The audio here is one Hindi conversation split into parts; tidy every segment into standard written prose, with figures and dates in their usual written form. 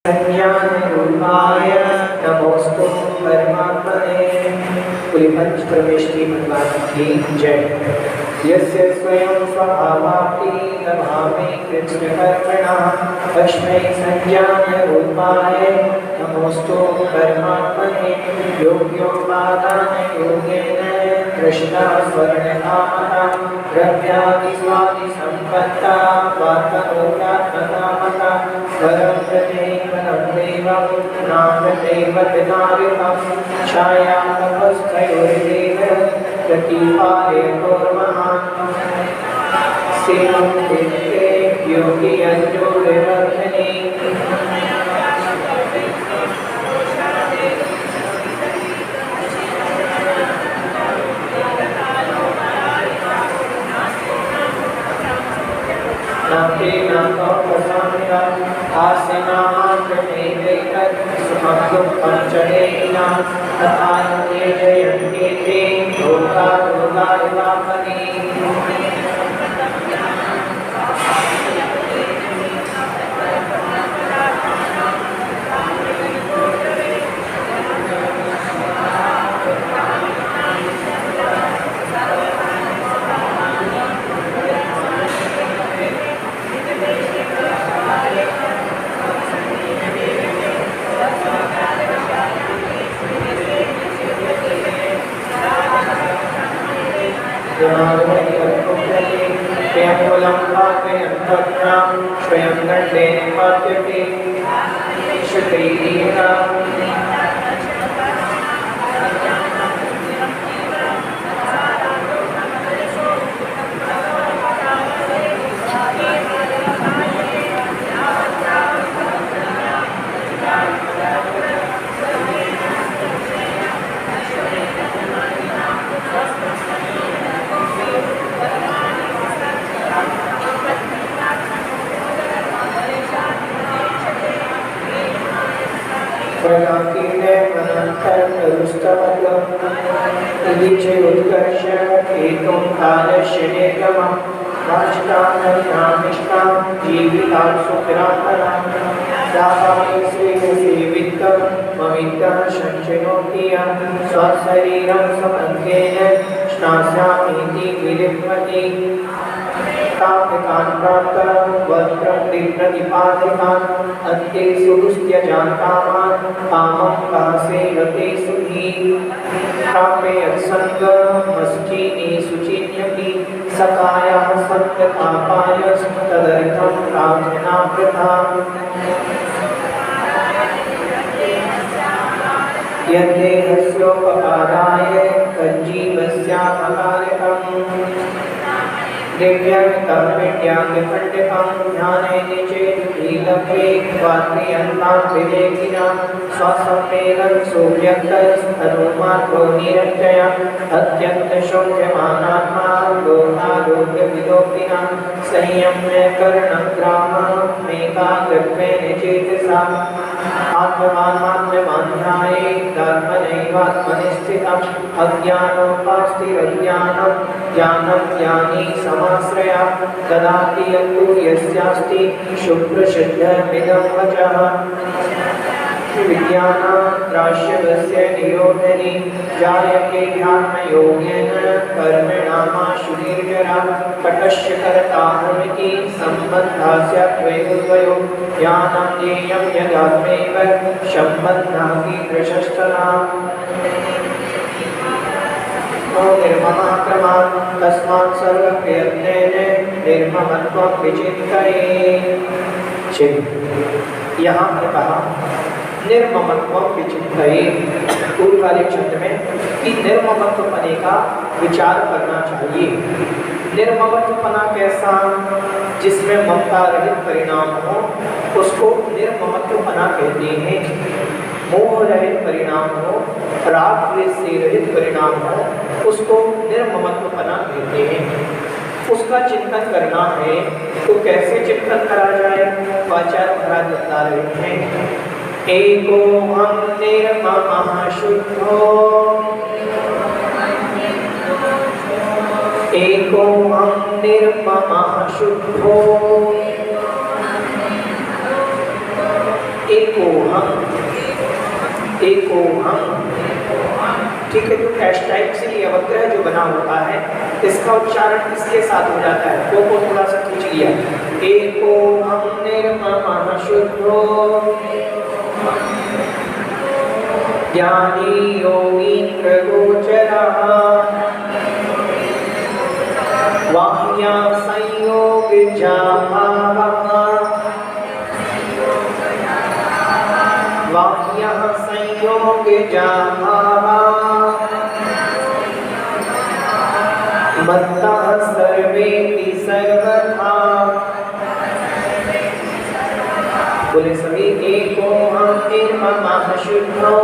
ज्ञानरूपाय नमोस्तु परमात्मने। बोले पंच परमेश्वरी भगवान की जय। यस्य स्वयं स्वभावाप्ति दभामि कृष्णकर्मणा तस्मै संज्ञानरूपाय नमोस्तु परमात्मने। योग्योपादान योगेन कृष्णा स्वर्णकामता द्रव्यादिस्वादिसम्पत्ता वार्तनोत्यात्मकामता वरं प्रत्येक देवं नागदेव पितारितं छायातपस्थयोर्देव प्रतिपालयतोर्महान् सेवं देवे योगी अञ्जोरिवर्धने। नाके नाको प्रसादा आसनामात्रमेवैतत् सुखं दुःखं च देहिनां तथा ये जयन्ते ते रोगारुगारिवापने। स्वयं दंडेन पात्यते क्षत्रियेण उत्कर्ष हेतुं कालस्य निर्गमं वाचिकानामिष्टां जीवितां सुखरात्मनां दासामि श्रीसेवितं ममितं संचिनोति यं स्वशरीरं समन्तेन स्नास्यामीति विलिप्यते। तापिकान् प्राप्तं वस्त्रं प्रतिपादिकान् अन्ते सुदुस्त्यजान्तामान् कामं कासेवते सुखी प्राप्य यत्सङ्गमस्चिने शुचिन्यपि सकायः सत्यतापाय तदर्थं प्रार्थना कृता। यद्देहस्योपकाराय तज्जीवस्यापकारकम् दिव्यमितर्पिण्याग्निपण्डितं ध्यानेन चेदुर्लभे वाक्रियन्तां विवेकिनां स्वसम्मेलं सोऽव्यक्तस्तनुमात्रो निरञ्जय अत्यन्तशोच्यमानात्मा लोकारोग्यविलोकिनां संयम्य करणग्राममेकाग्रत्वेन चेतसा आत्ममात्मन्याये धर्मनैवात्मनि स्थितम् अज्ञानोपास्तिरज्ञानं ज्ञानं ज्ञानी समाश्रया ददाति यत्तु यस्यास्ति शुभ्रसिद्धमिदं वचः। विज्ञानाद्राश्यवस्य निरोधने जायते ध्यानयोगेन कर्मणामाशु निर्जरा पटस्य कर्ताहमिति सम्बन्धस्य द्वयोर्द्वयो ज्ञानं ज्ञेयं यदात्मैव सम्बन्धः कीदृशस्तथा। निर्ममः क्रमात् तस्मात् सर्वप्रयत्नेन निर्ममत्वं विचिन्तयेत्। यहाँ पे कहा निर्ममत्वं विचिन्तयेत्। पूर्व वाले छंद में कि निर्ममत्वपने का विचार करना चाहिए। निर्ममत्वपना कैसा? जिसमें ममता रहित परिणाम हो उसको निर्ममत्वपना कहते हैं। मोह रहित परिणाम हो, राग द्वेष से रहित परिणाम हो उसको निर्ममत्वपना कहते हैं। उसका चिंतन करना है तो कैसे चिंतन करा जाए? आचार्य महाराज बता रहे हैं एको हम निर्ममः शुद्धो एको हम निर्ममः शुद्धो एको हम। ठीक है, जो एस टाइप से ये अवग्रह जो बना होता है इसका उच्चारण इसके साथ हो जाता है। को थोड़ा सा खींच लिया। एको हम निर्ममः शुद्धो ज्ञानी योगीन्द्र गोचरः वाह्या संयोगजा मत्तः सर्वेपि सर्वथा। बोले सभी एको हम निर्ममः शुद्धो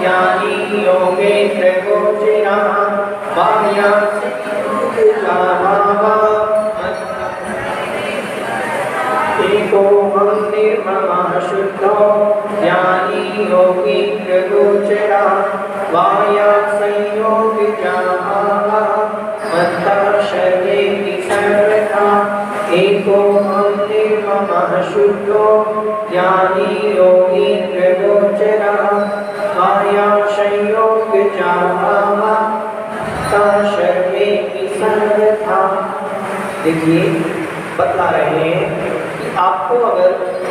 ज्ञानी योगेन्द्र गोचरः वाह्या संयोगजा एको हम निर्ममः शुद्धो ज्ञानी योगीन्द्र गोचरः वाह्या संयोगजा मत्तः सर्वेपि सर्वथा। एको हम निर्ममः शुद्धो ज्ञानी योगीन्द्र गोचरः वाह्या संयोगजा मत्तः सर्वेपि सर्वथा। देखिए बतला रहे हैं कि आपको अगर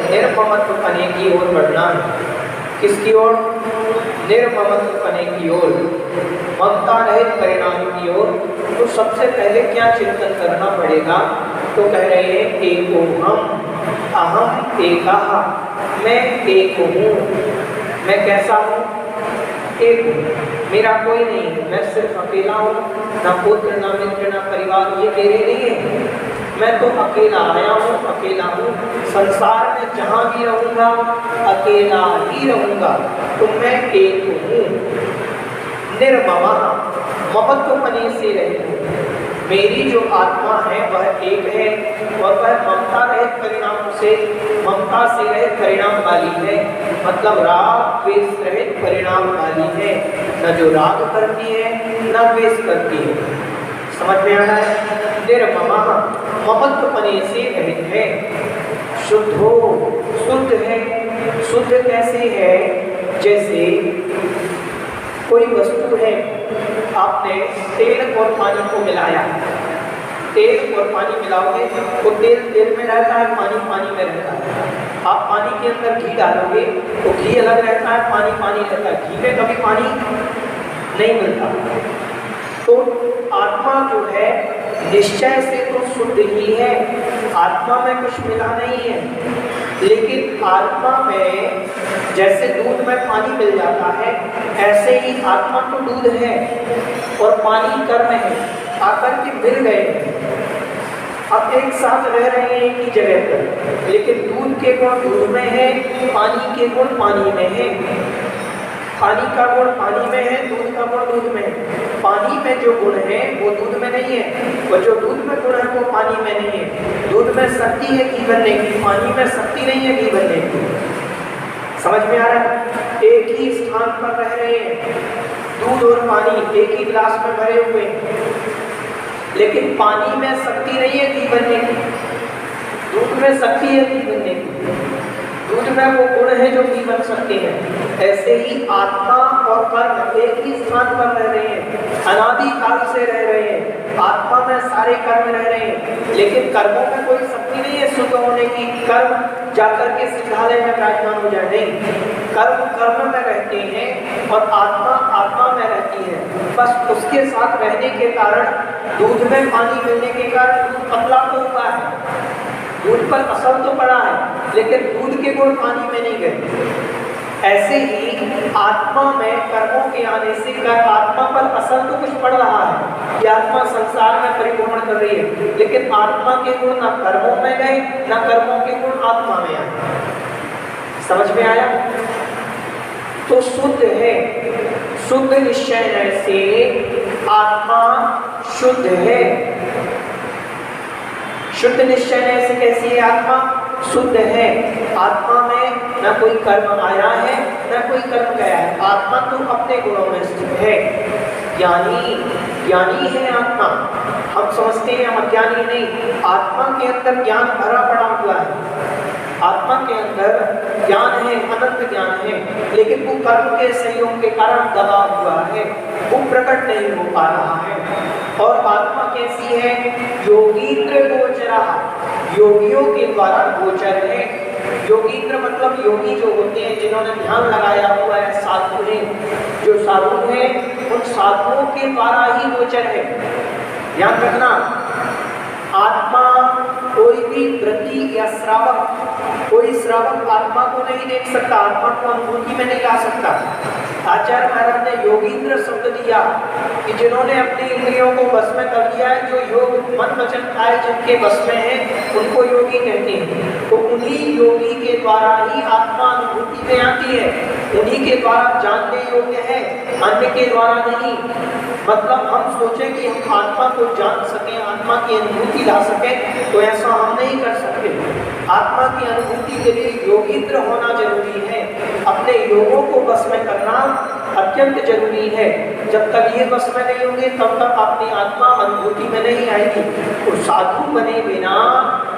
निर्ममत्व पने की ओर बढ़ना है, किसकी ओर? निर्ममत्व पने की ओर, ममता रहित परिणाम की ओर, तो सबसे पहले क्या चिंतन करना पड़ेगा? तो कह रहे हैं एको हम, अहम एकः, मैं एक हूँ। मैं कैसा हूँ? एक हूँ, मेरा कोई नहीं, मैं सिर्फ अकेला हूँ, ना पुत्र ना मित्र ना परिवार, ये मेरे नहीं है। मैं तो अकेला आया हूँ, अकेला हूँ, संसार में जहाँ भी रहूँगा अकेला ही रहूँगा, तो मैं एक हूँ। निर्ममः, ममत्वपने से रहित हूँ। मेरी जो आत्मा है वह एक है और वह ममता रहित परिणाम से, ममता से रहित परिणाम वाली है, मतलब राग द्वेष रहित परिणाम वाली है। न जो राग करती है न द्वेष करती है। समझ में आ रहा है? निर्ममः, ममत्वपने से रहित है। शुद्धो, शुद्ध है। शुद्ध कैसे है? जैसे कोई वस्तु है, आपने तेल और पानी को मिलाया, तेल और पानी मिलाओगे तो तेल तेल में रहता है, पानी पानी में रहता है। आप पानी के अंदर घी डालोगे तो घी अलग रहता है, पानी पानी रहता है, घी में कभी पानी नहीं मिलता। तो आत्मा जो है निश्चय से तो शुद्ध ही है, आत्मा में कुछ मिला नहीं है, लेकिन आत्मा में जैसे दूध में पानी मिल जाता है ऐसे ही आत्मा तो दूध है और पानी कर्म है, आकर के मिल गए हैं। अब एक साथ रह रहे हैं एक ही जगह पर, लेकिन दूध के गुण दूध में है, पानी के गुण पानी में है। पानी का गुण पानी में है, दूध का गुण दूध में है। पानी में जो गुण है वो दूध में नहीं है, और जो दूध में गुण है वो पानी में नहीं है। दूध में शक्ति है घी बनने की, पानी में शक्ति नहीं है घी बनने की। समझ में आ रहा है? एक ही स्थान पर रह रहे हैं, दूध और पानी एक ही गिलास में भरे हुए हैं, लेकिन पानी में शक्ति नहीं है घी बनने की, दूध में शक्ति है घी बनने की। दूध में वो गुण है जो घी बन सकते हैं। ऐसे ही आत्मा और कर्म एक ही स्थान पर रह रहे हैं, अनादि काल से रह रहे हैं। आत्मा में सारे कर्म रह रहे हैं, लेकिन कर्मों में कोई शक्ति नहीं है शुद्ध होने की। कर्म जाकर के सिद्धालय में विराजमान हो जाए, नहीं, कर्म कर्म में रहते हैं और आत्मा आत्मा में रहती है। बस उसके साथ रहने के कारण, दूध में पानी मिलने के कारण दूध पतला तो हुआ है, दूध पर असर तो पड़ा है, लेकिन दूध के गुण पानी में नहीं गए। ऐसे ही आत्मा में कर्मों के आने से आत्मा पर असर तो कुछ पड़ रहा है कि आत्मा संसार में परिभ्रमण कर रही है, लेकिन आत्मा के गुण न कर्मों में गए न कर्मों के गुण आत्मा में आए। समझ में आया? तो शुद्ध है, शुद्ध निश्चय से आत्मा शुद्ध है। शुद्ध निश्चय से कैसी है आत्मा? शुद्ध है। आत्मा में न कोई कर्म आया है न कोई कर्म गया है, आत्मा तो अपने गुणों में स्थित है। ज्ञानी, ज्ञानी है आत्मा। हम समझते हैं हम अज्ञानी नहीं, आत्मा के अंदर ज्ञान भरा पड़ा हुआ है। आत्मा के अंदर ज्ञान है, अनंत ज्ञान है, लेकिन वो कर्म के संयोग के कारण दबा हुआ है, वो प्रकट नहीं हो पा रहा है। और आत्मा कैसी है? योगींद्र गोचरा, योगियों के द्वारा गोचर है। योगींद्र मतलब योगी जो होते हैं, जिन्होंने ध्यान लगाया हुआ है, साधु हैं। जो साधु हैं उन साधुओं के द्वारा ही गोचर है। ध्यान रखना, आत्मा कोई भी वृत्ति या श्रावक, कोई श्रावक आत्मा को नहीं देख सकता, आत्मा को अनुभूति में नहीं ला सकता। आचार्य महाराज ने योगींद्र शब्द दिया कि जिन्होंने अपनी इंद्रियों को बस में कर दिया है, जो योग मन वचन काया जिनके बस में है, उनको योगी कहते हैं। तो उन्हीं योगी के द्वारा ही आत्मा अनुभूति में आती है, उन्हीं के द्वारा जानने योग्य है, अन्य के द्वारा नहीं। मतलब हम सोचें कि हम आत्मा को जान सकें, आत्मा की अनुभूति ला सकें, तो ऐसा हम नहीं कर सकते। आत्मा की अनुभूति के लिए योगींद्र होना जरूरी है, अपने योगों को बस में करना अत्यंत जरूरी है। जब तक ये बस में नहीं होंगे तब तक अपनी आत्मा अनुभूति में नहीं आएगी। तो साधु बने बिना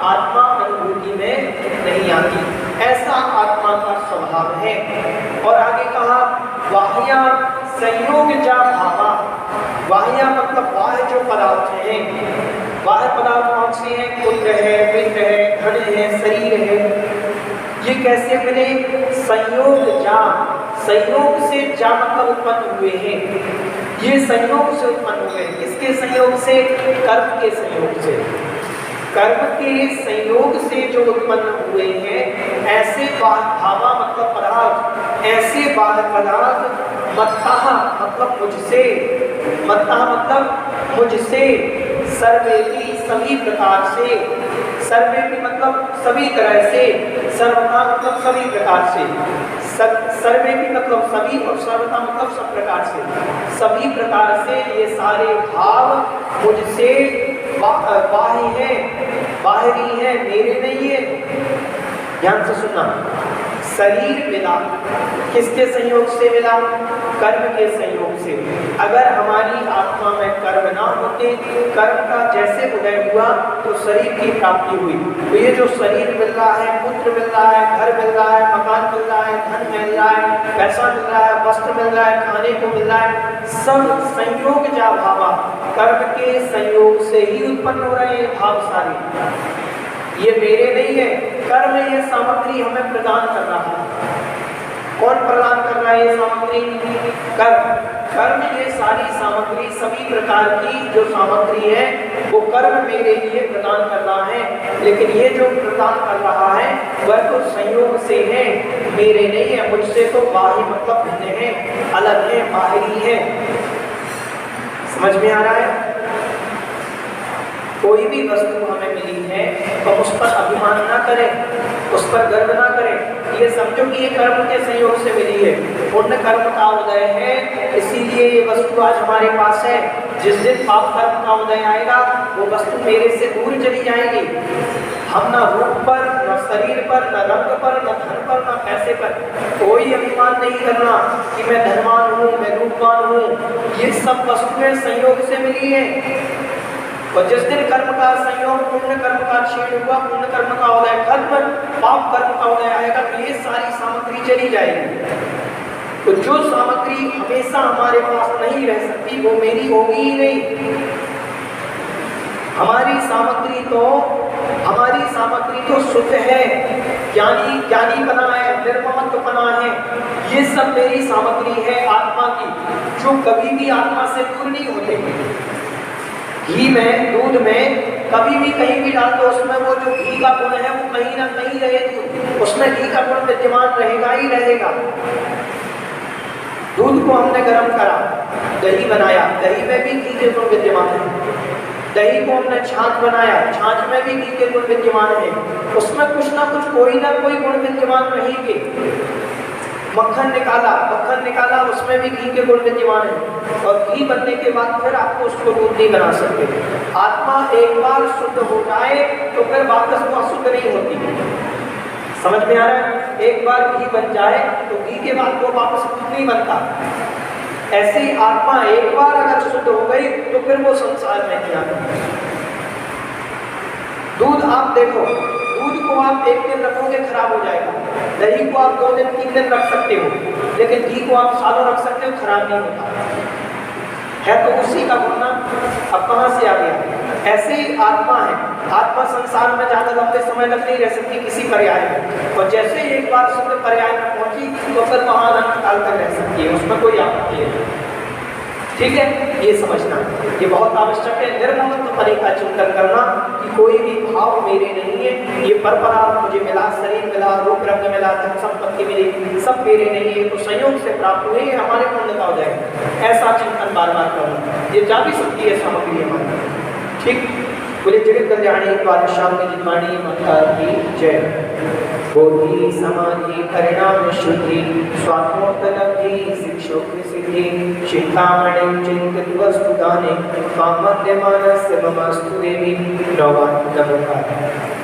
आत्मा अनुभूति में नहीं आती, ऐसा आत्मा का स्वभाव है। और आगे कहा वाह्या संयोग जा भावा, वाह्या मतलब बाह्य जो पदार्थ हैं, बाह्य पदार्थ कौन से हैं? कुंड है, पिंड है, धन है, शरीर है। ये कैसे मिले? संयोग जा, संयोग से जा मतलब उत्पन्न हुए हैं। ये संयोग से उत्पन्न हुए हैं। किसके संयोग से? कर्म के संयोग से। कर्म के संयोग से जो उत्पन्न हुए हैं, ऐसे भावा मतलब पदार्थ, ऐसे बाह्य पदार्थ मत्तः मतलब मुझसे, मत्तः मतलब मुझसे, सर्वेपि सभी प्रकार से, सर्वेपि मतलब सभी तरह से, सर्वथा मतलब सभी प्रकार से, सर्वेपि मतलब सभी और सर्वथा मतलब सब प्रकार से, सभी प्रकार से ये सारे भाव मुझसे बाह्य है, बाहरी है, मेरे नहीं है। ध्यान से सुनना, शरीर मिला किसके संयोग से मिला? कर्म के संयोग से। अगर हमारी आत्मा में कर्म ना होते, कर्म का जैसे उदय हुआ तो शरीर की प्राप्ति हुई। तो ये जो शरीर मिल रहा है, पुत्र मिल रहा है, घर मिल रहा है, मकान मिल रहा है, धन मिल रहा है, पैसा मिल रहा है, वस्त्र मिल रहा है, खाने को मिल रहा है, सब संयोग जा भावा, कर्म के संयोग से ही उत्पन्न हो रहे हैं भाव सारे। ये मेरे नहीं है, कर्म ये सामग्री हमें प्रदान कर रहा है। कौन प्रदान कर रहा है ये सामग्री? कर्म। कर्म ये सारी सामग्री, सभी प्रकार की जो सामग्री है वो कर्म मेरे लिए प्रदान कर रहा है। लेकिन ये जो प्रदान कर रहा है वह तो संयोग से है, मेरे नहीं है। मुझसे तो बाह्य मतलब भिन्न है, अलग है, बाहरी है। समझ में आ रहा है? कोई भी वस्तु हमें मिली है तो उस पर अभिमान ना करें, उस पर गर्व ना करें। ये समझो कि ये कर्म के संयोग से मिली है, पुण्य कर्म का उदय है, इसीलिए ये वस्तु आज हमारे पास है। जिस दिन पाप कर्म का उदय आएगा वो वस्तु मेरे से दूर चली जाएगी। हम ना रूप पर, न शरीर पर, न रंग पर, न धन पर, न पैसे पर कोई अभिमान नहीं करना कि मैं धनवान हूँ, मैं रूपवान हूँ। ये सब वस्तुएं संयोग से मिली है। और जिस दिन कर्म का संयोग, पुण्य कर्म का क्षीण हुआ, पुण्य कर्म का उदय खत्म, पाप कर्म का उदय आएगा तो ये सारी सामग्री चली जाएगी। तो जो सामग्री हमेशा हमारे पास नहीं रह सकती वो मेरी होगी ही नहीं। हमारी सामग्री तो सुख है, ज्ञानी बना है, निर्ममत्व बना है, ये सब मेरी सामग्री है आत्मा की, जो कभी भी आत्मा से दूर नहीं होते। घी में, दूध में कभी भी कहीं भी डाल दो, उसमें वो जो घी का गुण है वो कहीं ना कहीं रहेगा, उसमें घी का गुण विद्यमान रहेगा ही रहेगा। दूध को हमने गर्म करा, दही बनाया, दही में भी घी के गुण विद्यमान है। दही को हमने छाछ बनाया, छाछ में भी घी के गुण विद्यमान है। उसमें कुछ ना कुछ, कोई ना कोई गुण विद्यमान रहेंगे। मक्खन निकाला, उसमें भी घी के गुण विद्यमान है। और घी बनने के बाद फिर आपको उसको दूध नहीं बना सकते। आत्मा एक बार शुद्ध हो जाए तो फिर वापस वो अशुद्ध नहीं होती। समझ में आ रहा है? एक बार घी बन जाए तो घी के बाद वो वापस दूध नहीं बनता। ऐसे ही आत्मा एक बार अगर शुद्ध हो गई तो फिर वो संसार में नहीं आती। दूध आप देखो, दूध दूध को आप 1 दिन रखोगे खराब हो जाएगा, दही को आप 2 दिन 3 दिन रख सकते हो, लेकिन घी को आप सालों रख सकते हो, खराब नहीं होता है। तो उसी का गुण ना अब कहाँ से आ गया। ऐसे ही आत्मा है, आत्मा संसार में ज्यादा लंबे समय तक नहीं रह सकती किसी पर्याय में, और जैसे ही एक बार शुद्ध पर्याय में पहुंची तो फिर वहां अनंत काल तक रह सकती है, उसमें कोई आपत्ति नहीं। ठीक है, ये समझना ये बहुत आवश्यक है। निर्ममत्व परे का चिंतन करना कि कोई भी भाव मेरे नहीं है, ये परपरा मुझे मिला, शरीर मिला, रूप रंग मिला, धन संपत्ति मिली, सब मेरे नहीं है, तो संयोग से प्राप्त हुए, हमारे पुण्य का हो जाएगा। ऐसा चिंतन बार बार करना, ये जा भी सकती है सामग्री हमारी। ठीक, बोले जगत कल्याणी पातशाह की जितवाणी माता की जय। बोधि समाधि परिणाम शुद्धि स्वात्मोत्तलब्धि शिक्षोक्ति सिद्धि चिंतामणि चिंतित वस्तु दाने मां मध्यमानस्य ममस्तु देवी नवान् नमोकार।